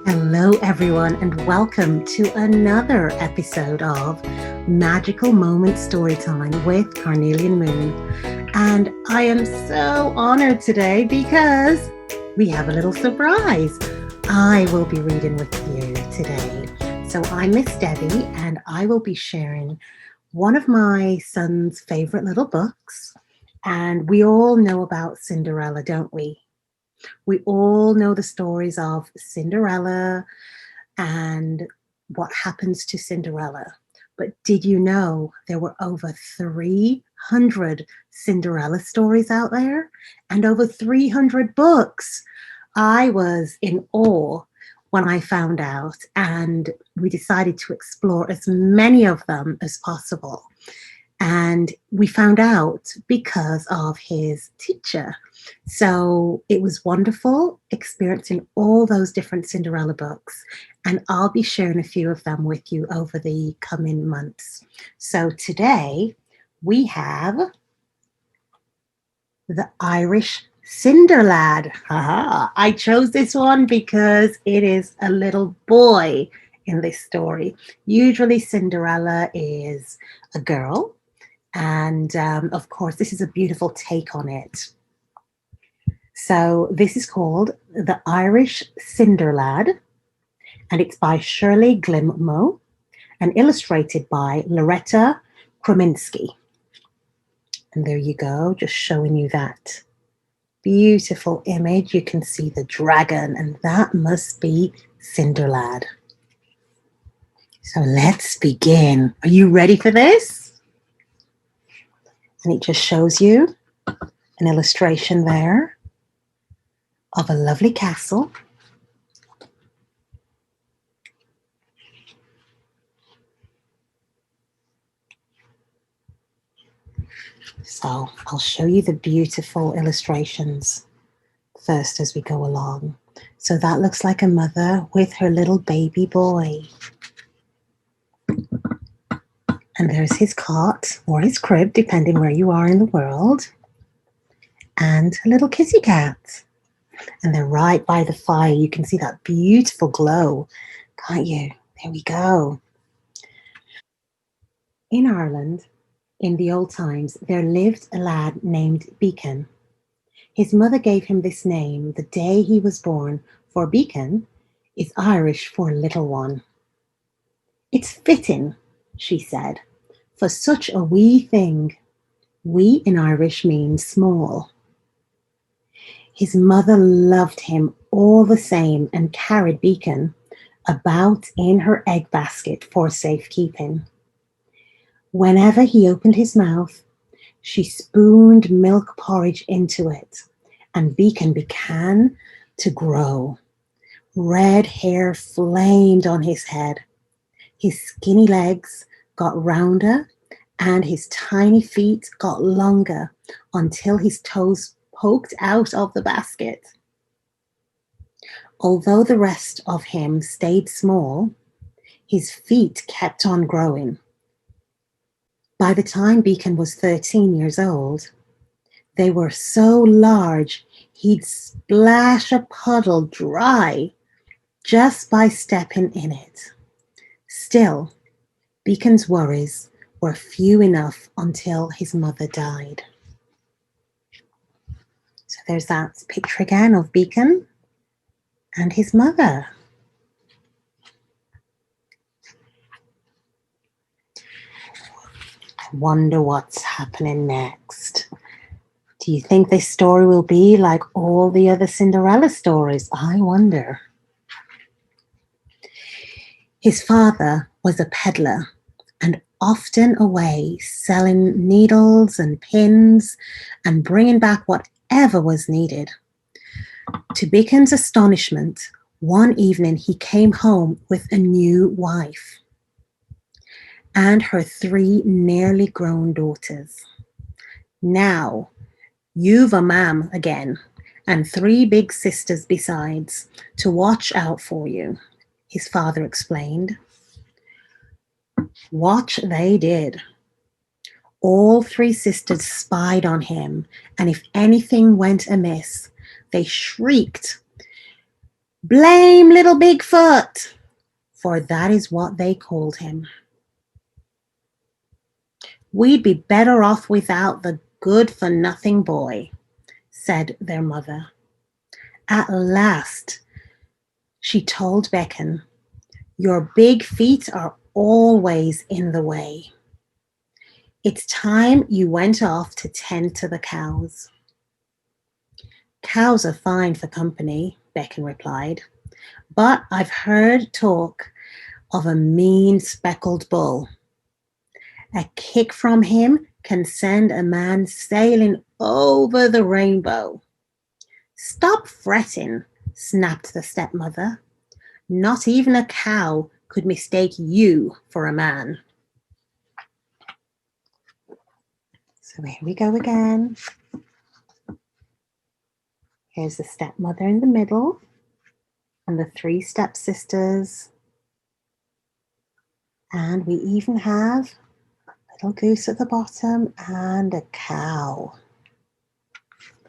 Hello, everyone, and welcome to another episode of Magical Moment Storytime with Carnelian Moon. And I am so honored today because we have a little surprise. I will be reading with you today. So I'm Miss Debbie, and I will be sharing one of my son's favorite little books. And we all know about Cinderella, don't we? We all know the stories of Cinderella and what happens to Cinderella. But did you know there were over 300 Cinderella stories out there and over 300 books? I was in awe when I found out, and we decided to explore as many of them as possible. And we found out because of his teacher. So it was wonderful experiencing all those different Cinderella books. And I'll be sharing a few of them with you over the coming months. So today we have the Irish Cinderlad. I chose this one because it is a little boy in this story. Usually Cinderella is a girl. And of course, this is a beautiful take on it. So this is called The Irish Cinderlad, and it's by Shirley Climo and illustrated by Loretta Krupinski. And there you go, just showing you that beautiful image. You can see the dragon, and that must be Cinderlad. So let's begin. Are you ready for this? And it just shows you an illustration there of a lovely castle. So I'll show you the beautiful illustrations first as we go along. So that looks like a mother with her little baby boy. And there's his cot or his crib, depending where you are in the world. And a little kitty cat. And they're right by the fire. You can see that beautiful glow, can't you? There we go. In Ireland, in the old times, there lived a lad named Beacon. His mother gave him this name the day he was born, for Beacon is Irish for little one. It's fitting, she said, for such a wee thing. Wee in Irish means small. His mother loved him all the same and carried Beacon about in her egg basket for safekeeping. Whenever he opened his mouth, she spooned milk porridge into it, and Beacon began to grow. Red hair flamed on his head. His skinny legs got rounder, and his tiny feet got longer until his toes poked out of the basket. Although the rest of him stayed small, his feet kept on growing. By the time Beacon was 13 years old, they were so large he'd splash a puddle dry just by stepping in it. Still, Beacon's worries were few enough until his mother died. So there's that picture again of Beacon and his mother. I wonder what's happening next. Do you think this story will be like all the other Cinderella stories? I wonder. His father was a peddler and often away selling needles and pins and bringing back whatever was needed. To Beacon's astonishment, one evening he came home with a new wife and her 3 nearly grown daughters. Now, you've a mam again, and 3 big sisters besides, to watch out for you, his father explained. Watch they did. All 3 sisters spied on him, and if anything went amiss, they shrieked, Blame little Bigfoot, for that is what they called him. We'd be better off without the good-for-nothing boy, said their mother. At last, she told Beckon, your big feet are always in the way. It's time you went off to tend to the cows. Cows are fine for company, Beckon replied, but I've heard talk of a mean speckled bull. A kick from him can send a man sailing over the rainbow. Stop fretting, snapped the stepmother. Not even a cow could mistake you for a man. So here we go again. Here's the stepmother in the middle and the three stepsisters. And we even have a little goose at the bottom and a cow.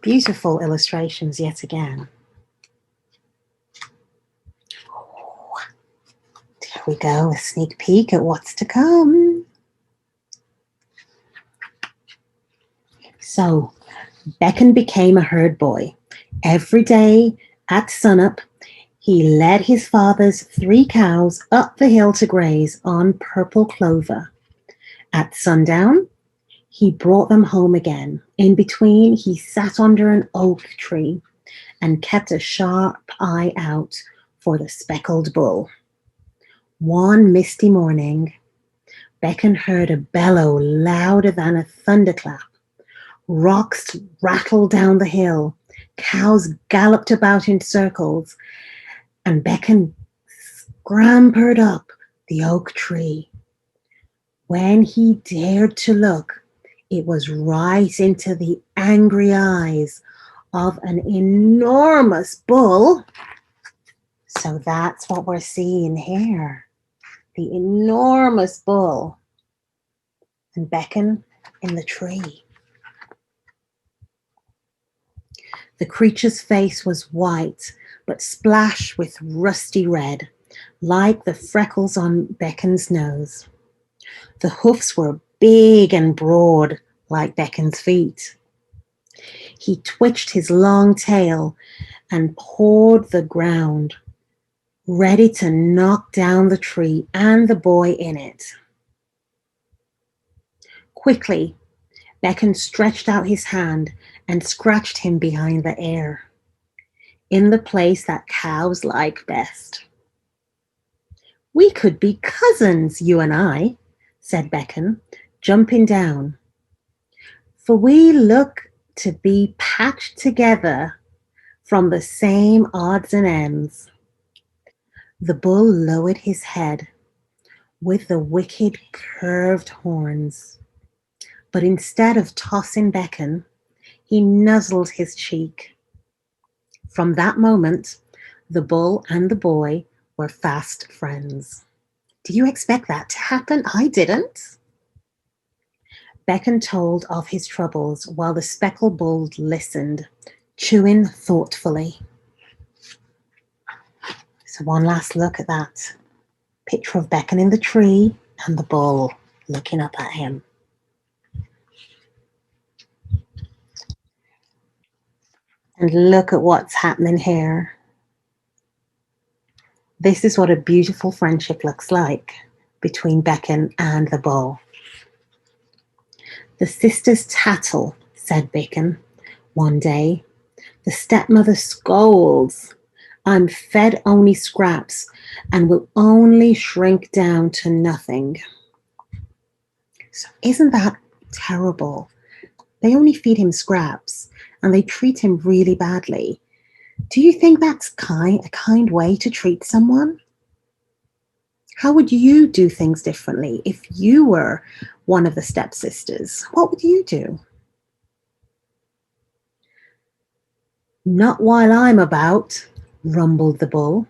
Beautiful illustrations yet again. Oh, here we go, a sneak peek at what's to come. So, Beckon became a herd boy. Every day at sunup, he led his father's 3 cows up the hill to graze on purple clover. At sundown, he brought them home again. In between, he sat under an oak tree and kept a sharp eye out for the speckled bull. One misty morning, Beckon heard a bellow louder than a thunderclap. Rocks rattled down the hill. Cows galloped about in circles, and Beckon scampered up the oak tree. When he dared to look, it was right into the angry eyes of an enormous bull. So that's what we're seeing here. The enormous bull. And Beckon in the tree. The creature's face was white, but splashed with rusty red, like the freckles on Beckon's nose. The hoofs were big and broad, like Beckon's feet. He twitched his long tail and pawed the ground, ready to knock down the tree and the boy in it. Quickly, Beckon stretched out his hand and scratched him behind the ear, in the place that cows like best. We could be cousins, you and I, said Beckon, jumping down, for we look to be patched together from the same odds and ends. The bull lowered his head with the wicked curved horns, but instead of tossing Beckon, he nuzzled his cheek. From that moment, the bull and the boy were fast friends. Did you expect that to happen? I didn't. Beckon told of his troubles while the speckled bull listened, chewing thoughtfully. So one last look at that picture of Beckon in the tree and the bull looking up at him. And look at what's happening here. This is what a beautiful friendship looks like between Beckon and the bull. The sisters tattle, said Beckon one day. The stepmother scolds. I'm fed only scraps and will only shrink down to nothing. So isn't that terrible? They only feed him scraps and they treat him really badly. Do you think that's a kind way to treat someone? How would you do things differently if you were one of the stepsisters? What would you do? Not while I'm about, rumbled the bull.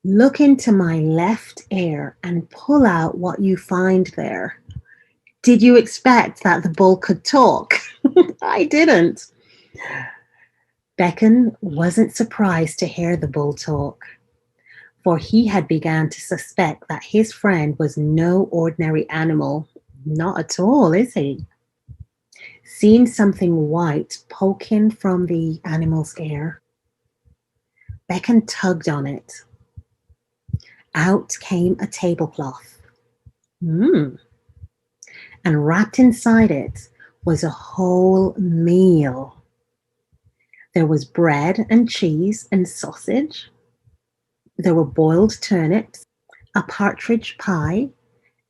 Look into my left ear and pull out what you find there. Did you expect that the bull could talk? I didn't. Beckon wasn't surprised to hear the bull talk, for he had begun to suspect that his friend was no ordinary animal. Not at all, is he? Seeing something white poking from the animal's ear, Beckon tugged on it. Out came a tablecloth. Mm. And wrapped inside it was a whole meal. There was bread and cheese and sausage. There were boiled turnips, a partridge pie,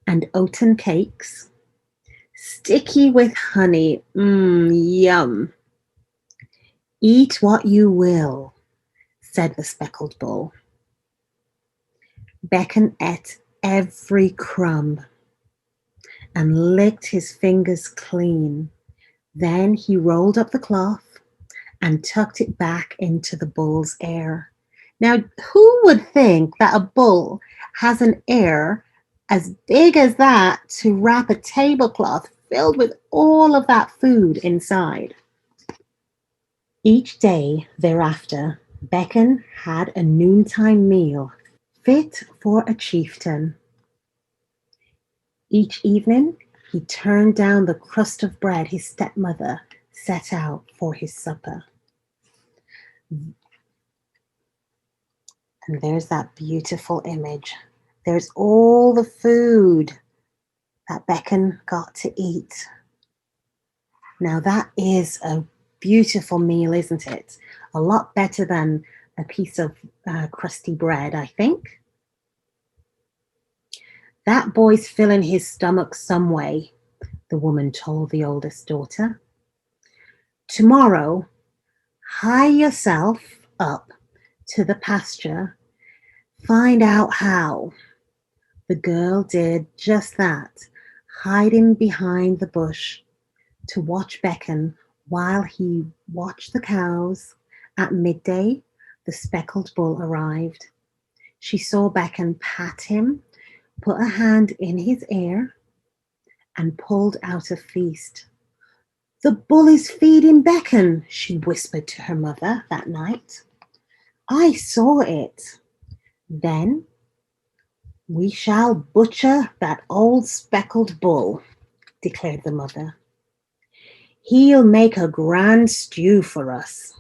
and oaten cakes, sticky with honey. Yum. Eat what you will, said the speckled bull. Beckon ate every crumb and licked his fingers clean. Then he rolled up the cloth and tucked it back into the bull's ear. Now, who would think that a bull has an ear as big as that to wrap a tablecloth filled with all of that food inside? Each day thereafter, Beckon had a noontime meal fit for a chieftain. Each evening, he turned down the crust of bread his stepmother set out for his supper. And there's that beautiful image. There's all the food that Beckon got to eat. Now that is a beautiful meal, isn't it? A lot better than a piece of crusty bread, I think. That boy's filling his stomach some way, the woman told the oldest daughter. Tomorrow, hie yourself up to the pasture, find out how. The girl did just that, hiding behind the bush to watch Beckon while he watched the cows. At midday, the speckled bull arrived. She saw Beckon pat him, put a hand in his ear, and pulled out a feast. The bull is feeding Beckon, she whispered to her mother that night. I saw it. Then we shall butcher that old speckled bull, declared the mother. He'll make a grand stew for us.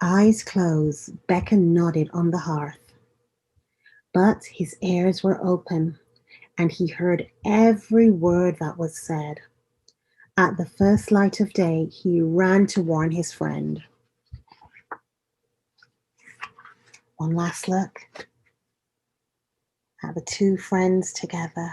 Eyes closed, Beckon nodded on the hearth. But his ears were open, and he heard every word that was said. At the first light of day, he ran to warn his friend. One last look at the two friends together.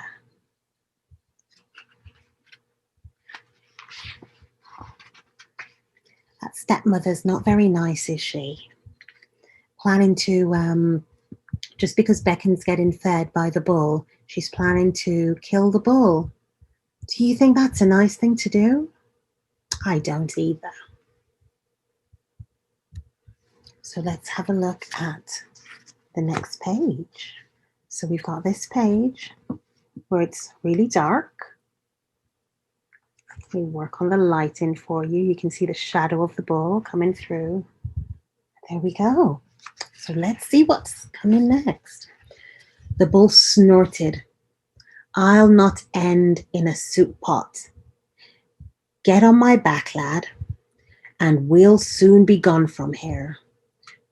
That stepmother's not very nice, is she? Planning to, just because Beckon's getting fed by the bull, she's planning to kill the bull. Do you think that's a nice thing to do? I don't either. So let's have a look at the next page. So we've got this page where it's really dark. We work on the lighting for you. You can see the shadow of the bull coming through. There we go. So let's see what's coming next. The bull snorted. I'll not end in a soup pot. Get on my back, lad, and we'll soon be gone from here.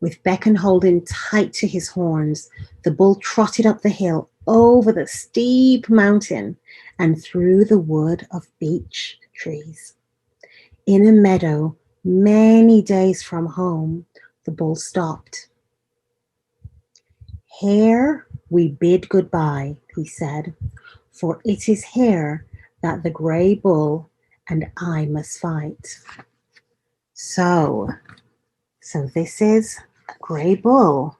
With Beckon holding tight to his horns, the bull trotted up the hill, over the steep mountain, and through the wood of beech trees. In a meadow, many days from home, the bull stopped. Here we bid goodbye, he said, for it is here that the grey bull and I must fight. So this is a grey bull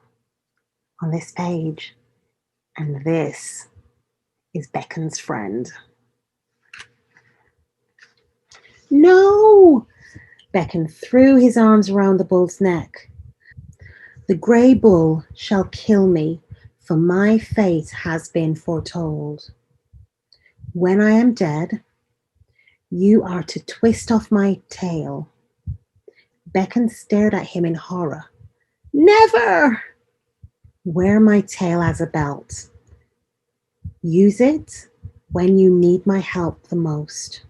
on this page, and this is Beckon's friend. No! Beckon threw his arms around the bull's neck. The grey bull shall kill me, for my fate has been foretold. When I am dead, you are to twist off my tail, Beckon stared at him in horror. Never! Wear my tail as a belt. Use it when you need my help the most.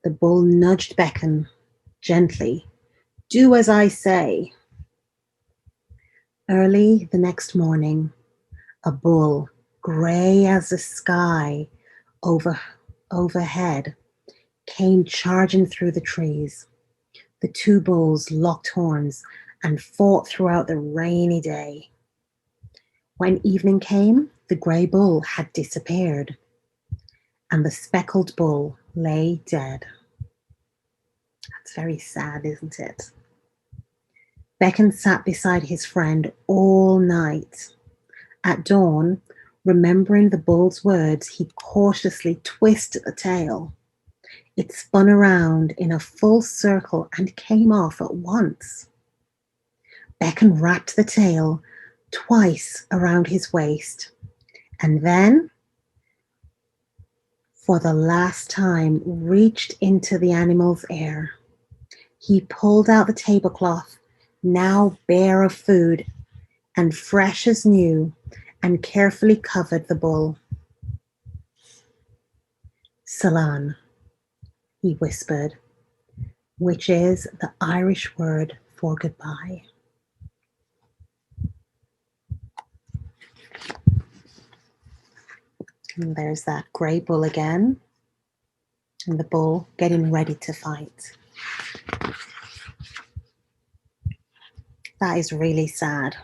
The bull nudged Beckon gently. Do as I say. Early the next morning, a bull, grey as the sky overhead, came charging through the trees. The two bulls locked horns and fought throughout the rainy day. When evening came, the grey bull had disappeared, and the speckled bull lay dead. That's very sad, isn't it? Beckon sat beside his friend all night. At dawn, remembering the bull's words, he cautiously twisted the tail. It spun around in a full circle and came off at once. Beckon wrapped the tail twice around his waist, and then, for the last time, reached into the animal's ear. He pulled out the tablecloth, now bare of food and fresh as new, and carefully covered the bull. Salan, he whispered, which is the Irish word for goodbye. And there's that grey bull again, and the bull getting ready to fight. That is really sad.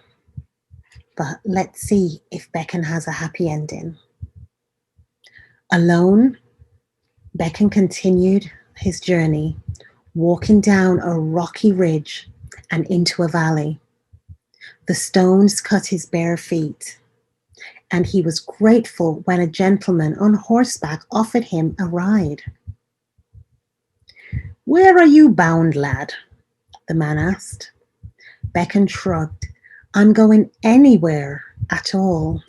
But let's see if Beckon has a happy ending. Alone, Beckon continued his journey, walking down a rocky ridge and into a valley. The stones cut his bare feet, and he was grateful when a gentleman on horseback offered him a ride. Where are you bound, lad? The man asked. Beckon shrugged. I'm going anywhere at all.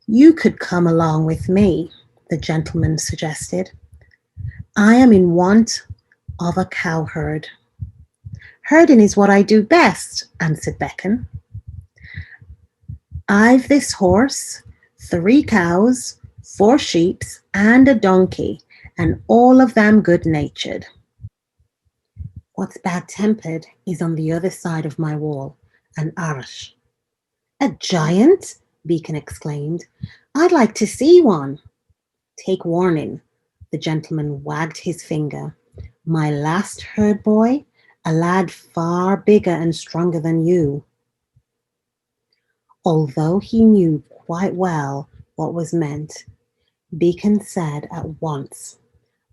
You could come along with me, the gentleman suggested. I am in want of a cowherd. Herding is what I do best, answered Beckon. I've this horse, 3 cows, 4 sheep, and a donkey, and all of them good-natured. What's bad-tempered is on the other side of my wall, an Irish. A giant? Beacon exclaimed. I'd like to see one. Take warning, the gentleman wagged his finger. My last herd boy, a lad far bigger and stronger than you. Although he knew quite well what was meant, Beacon said at once,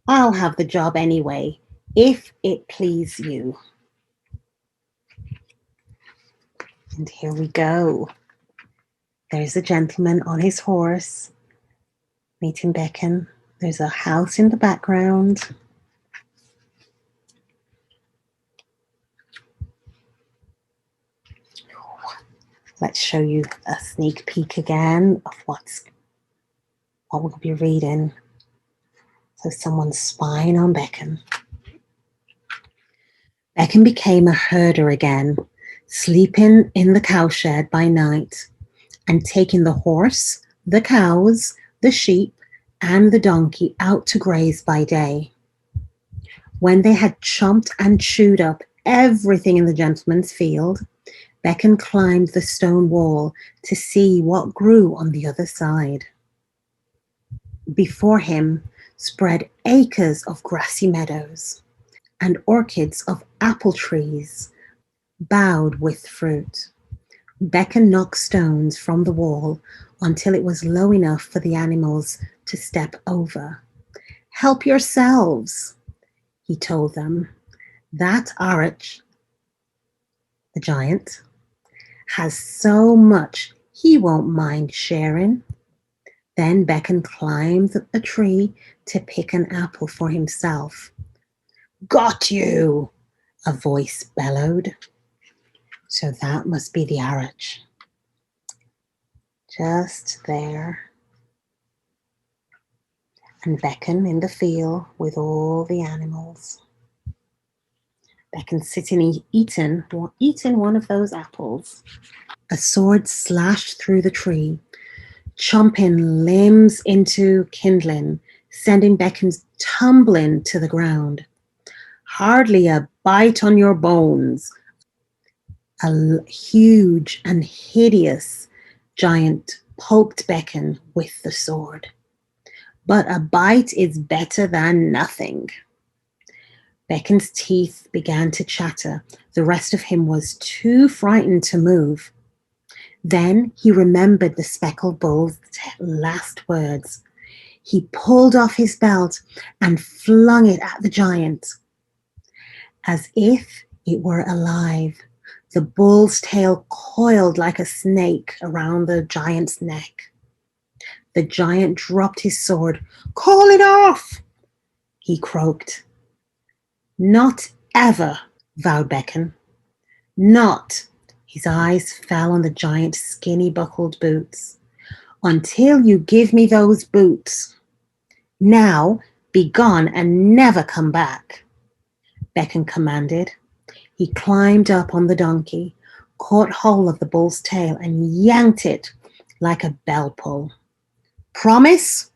I'll have the job anyway, if it please you. And here we go. There's a gentleman on his horse meeting Beckon. There's a house in the background. Let's show you a sneak peek again of what we'll be reading. So someone's spying on Beckon. Beckon became a herder again, sleeping in the cowshed by night and taking the horse, the cows, the sheep, and the donkey out to graze by day. When they had chomped and chewed up everything in the gentleman's field, Beckon climbed the stone wall to see what grew on the other side. Before him spread acres of grassy meadows and orchards of apple trees bowed with fruit. Beckon knocked stones from the wall until it was low enough for the animals to step over. Help yourselves, he told them. That Irish, the giant, has so much he won't mind sharing. Then Beckon climbed a tree to pick an apple for himself. Got you, a voice bellowed. So that must be the Irish. Just there. And Beckon in the field with all the animals. Beckon sitting eating one of those apples. A sword slashed through the tree, chomping limbs into kindling, sending Beckon tumbling to the ground. Hardly a bite on your bones. A huge and hideous giant poked Beckon with the sword. But a bite is better than nothing. Beckon's teeth began to chatter. The rest of him was too frightened to move. Then he remembered the speckled bull's last words. He pulled off his belt and flung it at the giant. As if it were alive, the bull's tail coiled like a snake around the giant's neck. The giant dropped his sword. "Call it off!" he croaked. "Not ever," vowed Beckon. "Not." His eyes fell on the giant's skinny buckled boots. "Until you give me those boots. Now be gone and never come back," Beckon commanded. He climbed up on the donkey, caught hold of the bull's tail, and yanked it like a bell pull. "Promise?"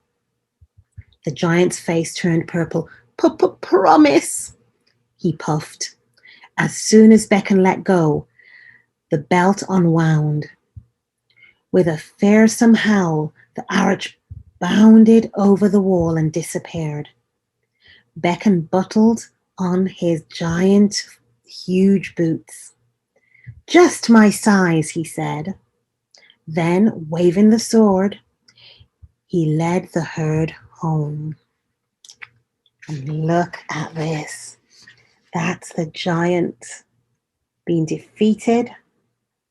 The giant's face turned purple. "Promise," he puffed. As soon as Beckon let go, the belt unwound. With a fearsome howl, the arch bounded over the wall and disappeared. Beckon buckled on his giant, huge boots. "Just my size," he said. Then, waving the sword, he led the herd home. And look at this. That's the giant being defeated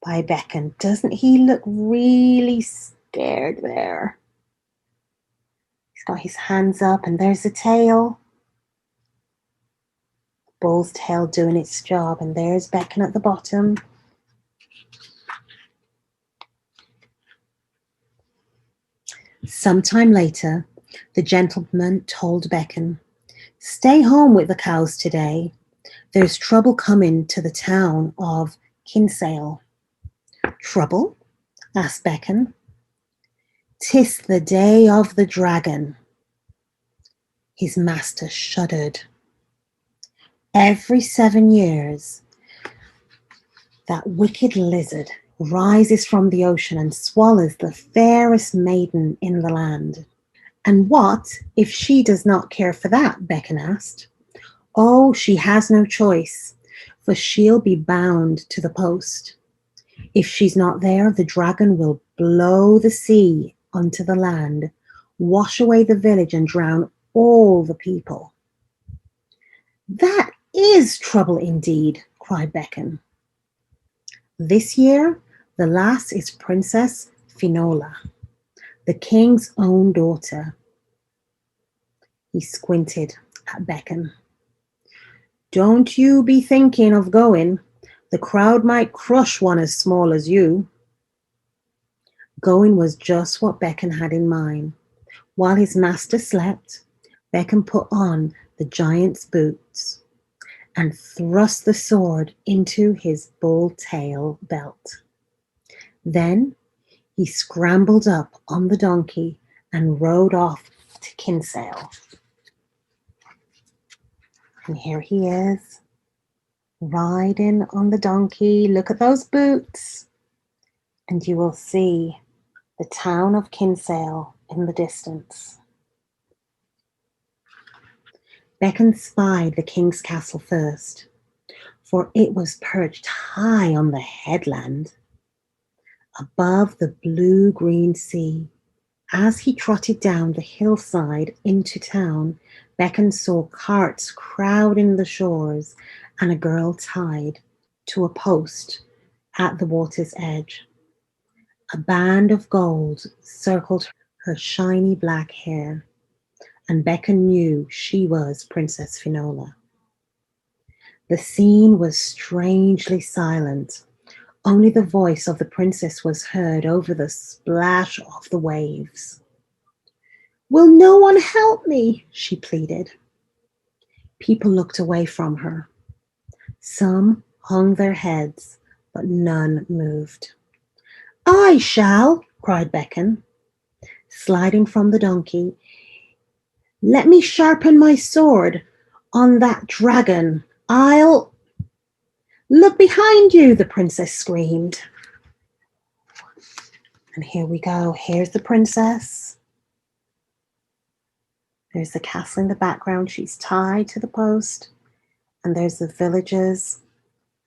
by Beckon. Doesn't he look really scared there? He's got his hands up and there's the tail. Bull's tail doing its job, and there's Beckon at the bottom. Sometime later, the gentleman told Beckon, "Stay home with the cows today. There's trouble coming to the town of Kinsale." "Trouble?" asked Beckon. "'Tis the day of the dragon." His master shuddered. "Every 7 years, that wicked lizard rises from the ocean and swallows the fairest maiden in the land." "And what if she does not care for that?" Beckon asked. "Oh, she has no choice, for she'll be bound to the post. If she's not there, the dragon will blow the sea onto the land, wash away the village, and drown all the people." "That is trouble indeed," cried Beckon. "This year, the lass is Princess Finola, the king's own daughter." He squinted at Beckon. "Don't you be thinking of going. The crowd might crush one as small as you." Going was just what Beckon had in mind. While his master slept, Beckon put on the giant's boots and thrust the sword into his bull tail belt. Then he scrambled up on the donkey and rode off to Kinsale. And here he is, riding on the donkey. Look at those boots. And you will see the town of Kinsale in the distance. Beckon spied the king's castle first, for it was perched high on the headland, above the blue-green sea. As he trotted down the hillside into town, Beckon saw carts crowding the shores and a girl tied to a post at the water's edge. A band of gold circled her shiny black hair, and Beckon knew she was Princess Finola. The scene was strangely silent. Only the voice of the princess was heard over the splash of the waves. "Will no one help me?" she pleaded. People looked away from her. Some hung their heads, but none moved. "I shall," cried Beckon, sliding from the donkey. "Let me sharpen my sword on that dragon. I'll—" "Look behind you," the princess screamed. And here we go. Here's the princess. There's the castle in the background. She's tied to the post. And there's the villagers.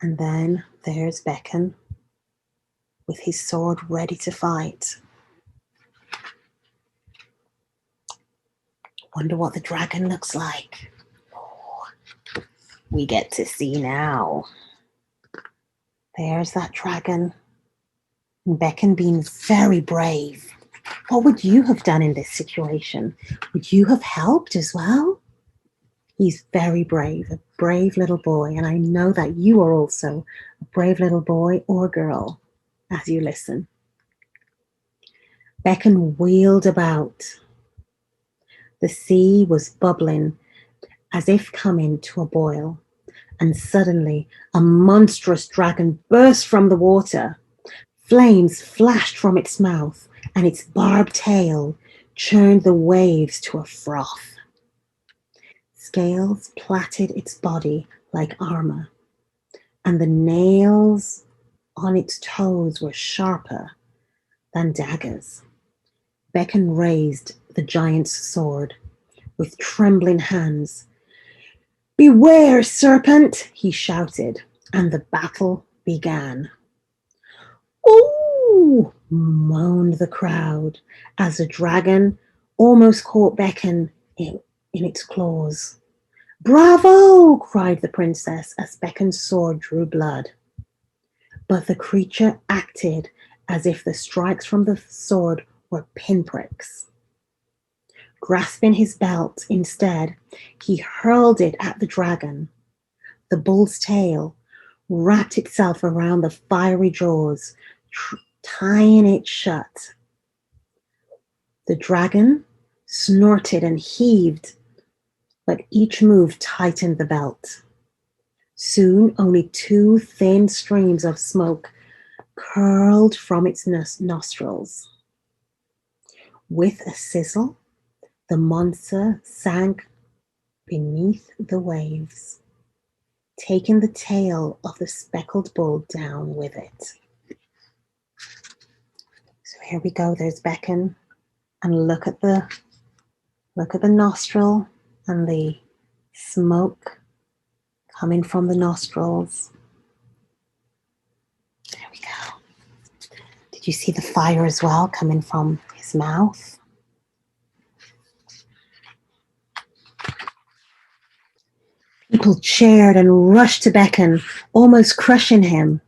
And then there's Beckon with his sword ready to fight. Wonder what the dragon looks like. Oh, we get to see now. There's that dragon. And Beckon being very brave. What would you have done in this situation? Would you have helped as well? He's very brave, a brave little boy. And I know that you are also a brave little boy or girl as you listen. Beckon wheeled about. The sea was bubbling as if coming to a boil. And suddenly a monstrous dragon burst from the water. Flames flashed from its mouth, and its barbed tail churned the waves to a froth. Scales plaited its body like armor, and the nails on its toes were sharper than daggers. Beckon raised the giant's sword with trembling hands. "Beware, serpent!" he shouted, and the battle began. "Ooh!" moaned the crowd as the dragon almost caught Beckon in its claws. "Bravo!" cried the princess as Beckon's sword drew blood. But the creature acted as if the strikes from the sword were pinpricks. Grasping his belt instead, he hurled it at the dragon. The bull's tail wrapped itself around the fiery jaws, tying it shut. The dragon snorted and heaved, but each move tightened the belt. Soon only two thin streams of smoke curled from its nostrils. With a sizzle, the monster sank beneath the waves, taking the tail of the speckled bull down with it. So here we go. There's Beckon, and look at the nostril and the smoke coming from the nostrils. There we go. Did you see the fire as well coming from his mouth? People cheered and rushed to Beckon, almost crushing him,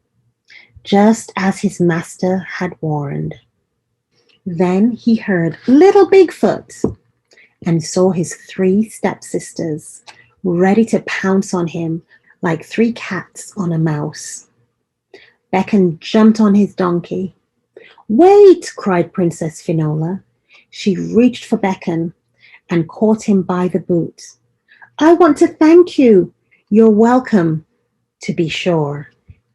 just as his master had warned. Then he heard Little Bigfoot and saw his three stepsisters ready to pounce on him like three cats on a mouse. Beckon jumped on his donkey. "Wait!" cried Princess Finola. She reached for Beckon and caught him by the boot. "I want to thank you." "You're welcome, to be sure."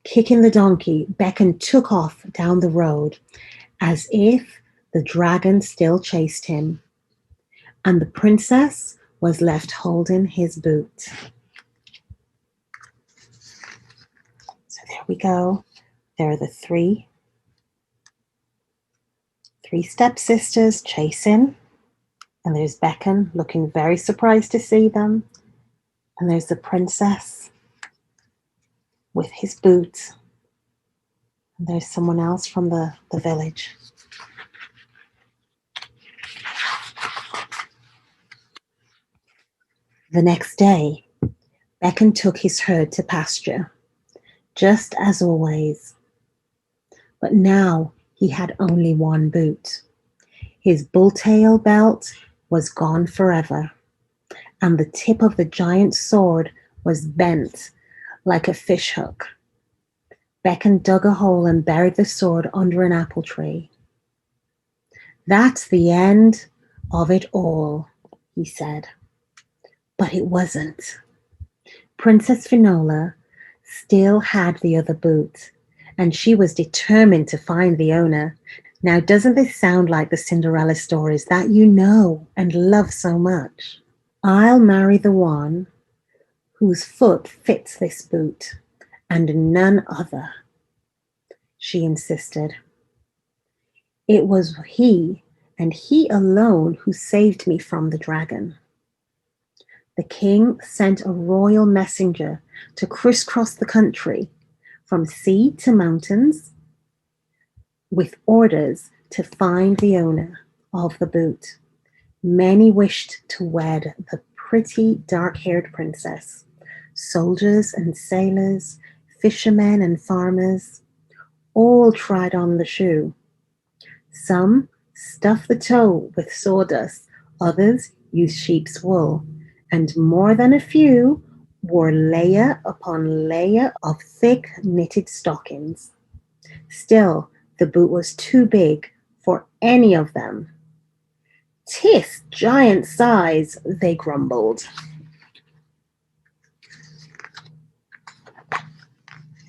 Kicking the donkey, Beckon took off down the road as if the dragon still chased him, and the princess was left holding his boot. So there we go. There are the three stepsisters chasing, and there's Beckon looking very surprised to see them, and there's the princess with his boot, and there's someone else from the village. The next day, Beckon took his herd to pasture, just as always. But now he had only one boot. His bulltail belt was gone forever, and the tip of the giant's sword was bent like a fishhook. Beckon dug a hole and buried the sword under an apple tree. "That's the end of it all," he said. But it wasn't. Princess Finola still had the other boot, and she was determined to find the owner. Now, doesn't this sound like the Cinderella stories that you know and love so much? I'll marry the one whose foot fits this boot, and none other, she insisted. It was he, and he alone, who saved me from the dragon. The king sent a royal messenger to crisscross the country from sea to mountains with orders to find the owner of the boot. Many wished to wed the pretty dark-haired princess. Soldiers and sailors, fishermen and farmers, all tried on the shoe. Some stuffed the toe with sawdust, others used sheep's wool, and more than a few wore layer upon layer of thick knitted stockings. Still, the boot was too big for any of them. "'Tis giant size," they grumbled.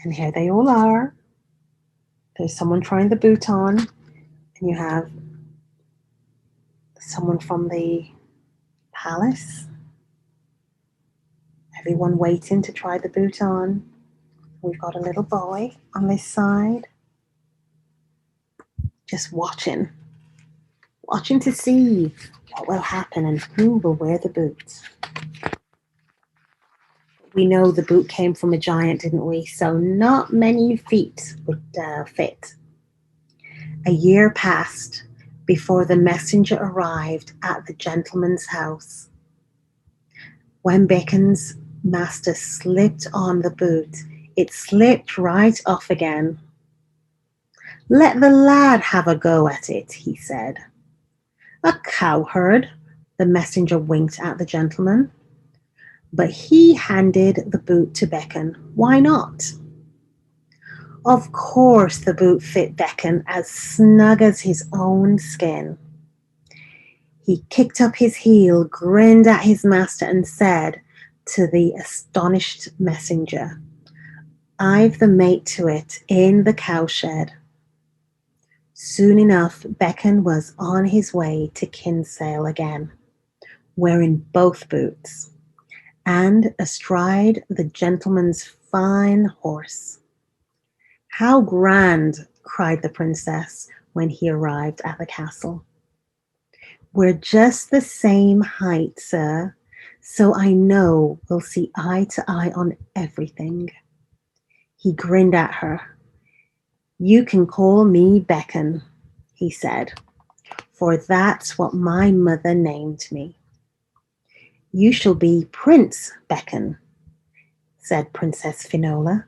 And here they all are. There's someone trying the boot on, and you have someone from the palace. Everyone waiting to try the boot on. We've got a little boy on this side, just watching to see what will happen and who will wear the boot. We know the boot came from a giant, didn't we? So not many feet would fit. A year passed before the messenger arrived at the gentleman's house. When Beckon's master slipped on the boot, it slipped right off again. "Let the lad have a go at it," he said. "A cowherd," the messenger winked at the gentleman. But he handed the boot to Beckon. Why not? Of course the boot fit Beckon as snug as his own skin. He kicked up his heel, grinned at his master, and said to the astonished messenger, "I've the mate to it in the cowshed." Soon enough, Beckon was on his way to Kinsale again, wearing both boots, and astride the gentleman's fine horse. "How grand!" cried the princess when he arrived at the castle. "We're just the same height, sir, so I know we'll see eye to eye on everything." He grinned at her. "You can call me Beckon," he said, "for that's what my mother named me." "You shall be Prince Beckon," said Princess Finola.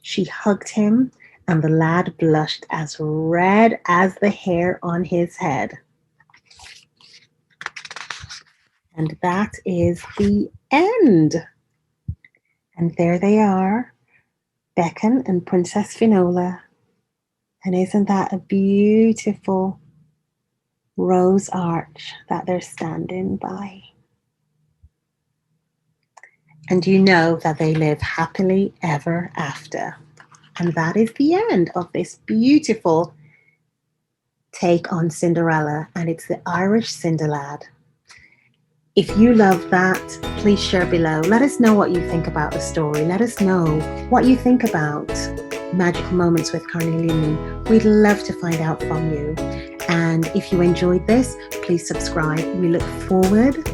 She hugged him, and the lad blushed as red as the hair on his head. And that is the end. And there they are, Beckon and Princess Finola. And isn't that a beautiful rose arch that they're standing by? And you know that they live happily ever after. And that is the end of this beautiful take on Cinderella. And it's the Irish Cinderlad. If you love that, please share below. Let us know what you think about the story. Let us know what you think about Magical Moments with Carnelian Moon. We'd love to find out from you. And if you enjoyed this, please subscribe. We look forward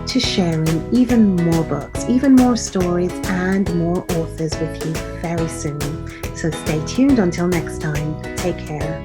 to sharing even more books, even more stories, and more authors with you very soon. So stay tuned until next time. Take care.